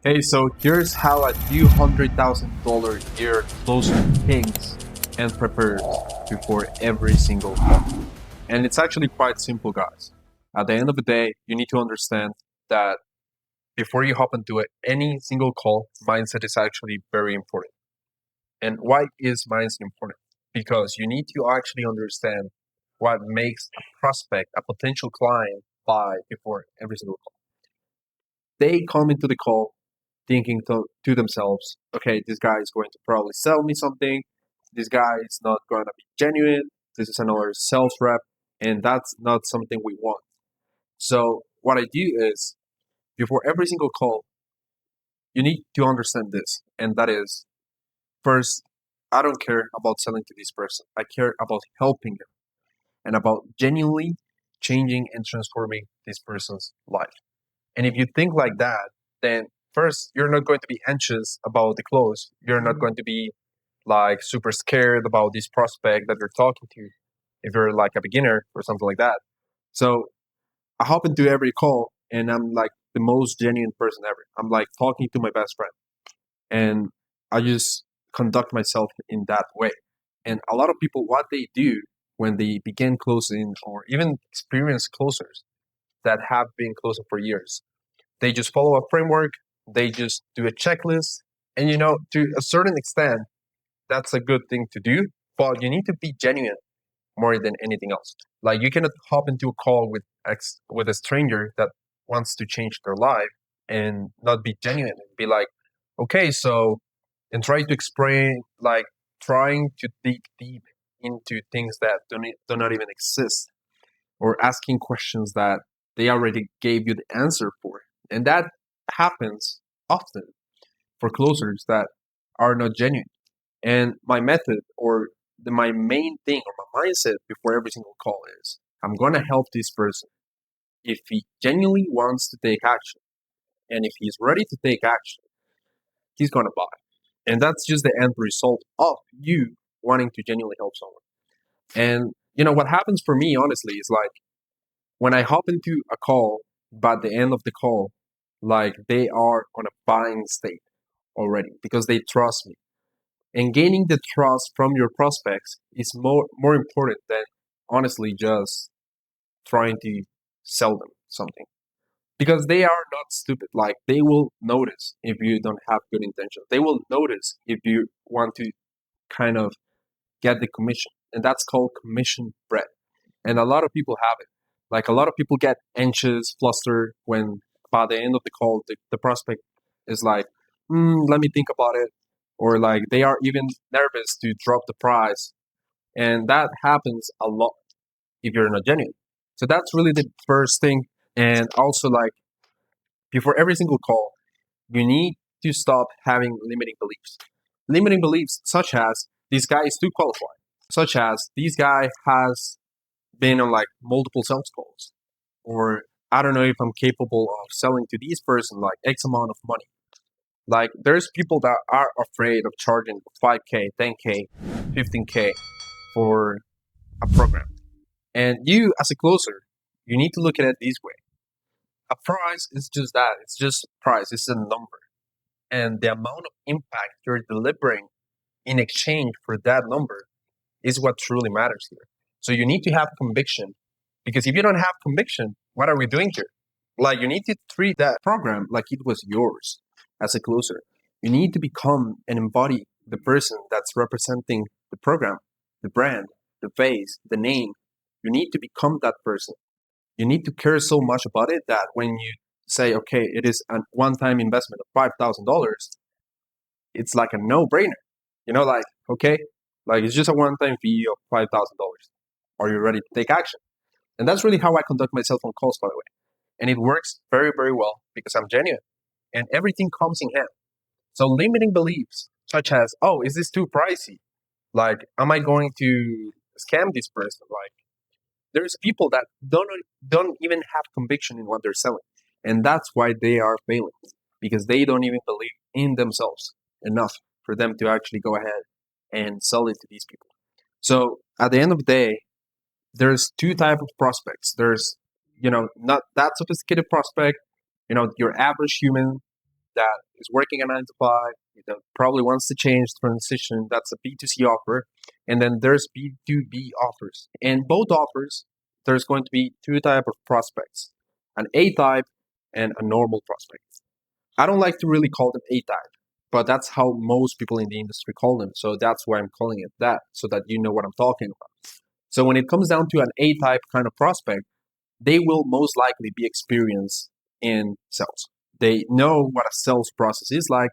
Hey, so here's how a few $100,000 a year closer thinks and prepares before every single call. And it's actually quite simple, guys. At the end of the day, you need to understand that before you hop into any single call, mindset is actually very important. And why is mindset important? Because you need to actually understand what makes a prospect, a potential client, buy before every single call. They come into the call thinking to themselves, okay, this guy is going to probably sell me something. This guy is not going to be genuine. This is another sales rep. And that's not something we want. So, what I do is, before every single call, you need to understand this. And that is, first, I don't care about selling to this person. I care about helping them and about genuinely changing and transforming this person's life. And if you think like that, then first, you're not going to be anxious about the close. You're not going to be like super scared about this prospect that you're talking to if you're like a beginner or something like that. So I hop into every call and I'm like the most genuine person ever. I'm like talking to my best friend and I just conduct myself in that way. And a lot of people, what they do when they begin closing or even experience closers that have been closing for years, they just follow a framework, they just do a checklist. And to a certain extent, that's a good thing to do, but you need to be genuine more than anything else. Like you cannot hop into a call with a stranger that wants to change their life and not be genuine and be like, okay, so and try to explain like trying to dig deep into things that do not even exist or asking questions that they already gave you the answer for. And that happens often for closers that are not genuine. And my method or my main thing or my mindset before every single call is I'm going to help this person if he genuinely wants to take action. And if he's ready to take action, he's going to buy. And that's just the end result of you wanting to genuinely help someone. And what happens for me, honestly, is like when I hop into a call, by the end of the call, like they are on a buying state already because they trust me. And gaining the trust from your prospects is more important than honestly just trying to sell them something. Because they are not stupid. Like they will notice if you don't have good intentions. They will notice if you want to kind of get the commission. And that's called commission bread. And a lot of people have it. Like a lot of people get anxious, flustered when by the end of the call, the prospect is like, let me think about it. Or like they are even nervous to drop the price. And that happens a lot if you're not genuine. So that's really the first thing. And also, like, before every single call, you need to stop having limiting beliefs. Limiting beliefs such as this guy is too qualified, such as this guy has been on like multiple sales calls, or I don't know if I'm capable of selling to this person like X amount of money. Like there's people that are afraid of charging 5K, 10K, 15K for a program. And you as a closer, you need to look at it this way. A price is just that. It's just a price. It's a number. And the amount of impact you're delivering in exchange for that number is what truly matters here. So you need to have conviction because if you don't have conviction, what are we doing here? Like you need to treat that program like it was yours as a closer. You need to become and embody the person that's representing the program, the brand, the face, the name. You need to become that person. You need to care so much about it that when you say, okay, it is a one time investment of $5,000, it's like a no brainer. Like, okay, like it's just a one time fee of $5,000. Are you ready to take action? And that's really how I conduct myself on calls, by the way. And it works very, very well because I'm genuine and everything comes in hand. So limiting beliefs such as, oh, is this too pricey? Like, am I going to scam this person? Like, there's people that don't even have conviction in what they're selling, and that's why they are failing because they don't even believe in themselves enough for them to actually go ahead and sell it to these people. So at the end of the day, there's two type of prospects. There's not that sophisticated prospect, your average human that is working a 9 to 5, probably wants to change, transition. That's a B2C offer. And then there's B2B offers. And both offers, there's going to be two type of prospects, an A type and a normal prospect. I don't like to really call them A type, but that's how most people in the industry call them. So that's why I'm calling it that, so that you know what I'm talking about. So when it comes down to an A type kind of prospect, they will most likely be experienced in sales. They know what a sales process is like,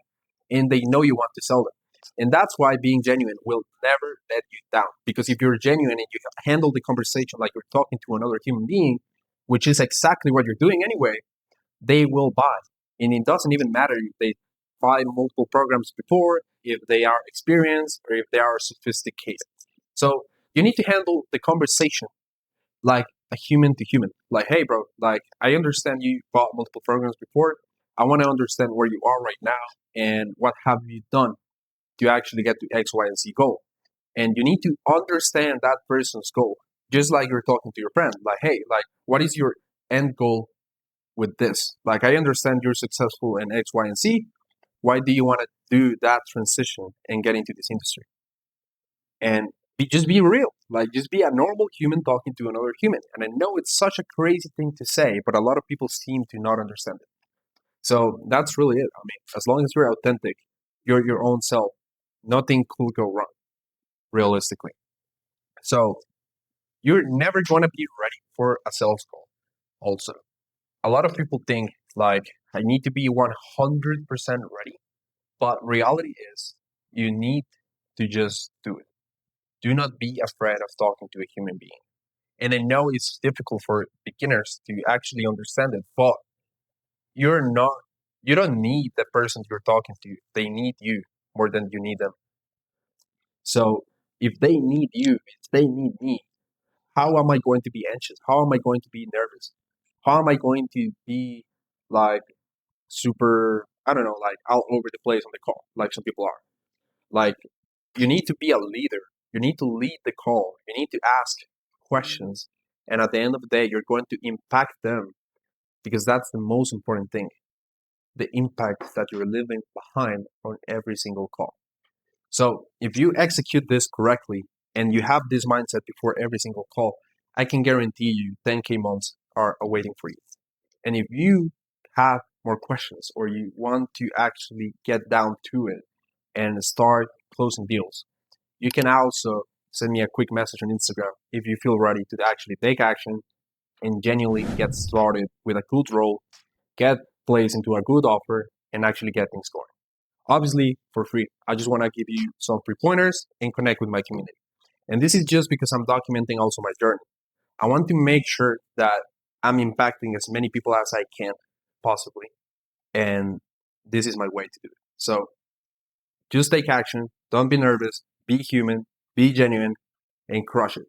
and they know you want to sell them. And that's why being genuine will never let you down. Because if you're genuine and you handle the conversation like you're talking to another human being, which is exactly what you're doing anyway, they will buy. And it doesn't even matter if they buy multiple programs before, if they are experienced, or if they are sophisticated. So you need to handle the conversation like a human to human. Like, hey, bro, like, I understand you bought multiple programs before. I want to understand where you are right now and what have you done to actually get to X, Y, and Z goal. And you need to understand that person's goal, just like you're talking to your friend. Like, hey, like, what is your end goal with this? Like, I understand you're successful in X, Y, and Z. Why do you want to do that transition and get into this industry? And just be real. Like, just be a normal human talking to another human. And I know it's such a crazy thing to say, but a lot of people seem to not understand it. So that's really it. I mean, as long as you're authentic, you're your own self, nothing could go wrong, realistically. So you're never going to be ready for a sales call. Also, a lot of people think like, I need to be 100% ready. But reality is, you need to just do it. Do not be afraid of talking to a human being. And I know it's difficult for beginners to actually understand it, but you're not, you don't need the person you're talking to. They need you more than you need them. So if they need you, if they need me, how am I going to be anxious? How am I going to be nervous? How am I going to be like super, I don't know, like all over the place on the call, like some people are? Like, you need to be a leader. You need to lead the call. You need to ask questions. And at the end of the day, you're going to impact them, because that's the most important thing, the impact that you're leaving behind on every single call. So if you execute this correctly and you have this mindset before every single call, I can guarantee you 10K months are awaiting for you. And if you have more questions, or you want to actually get down to it and start closing deals, you can also send me a quick message on Instagram if you feel ready to actually take action and genuinely get started with a good role, get placed into a good offer, and actually get things going. Obviously, for free. I just want to give you some free pointers and connect with my community. And this is just because I'm documenting also my journey. I want to make sure that I'm impacting as many people as I can possibly. And this is my way to do it. So just take action. Don't be nervous. Be human. Be genuine and crush it.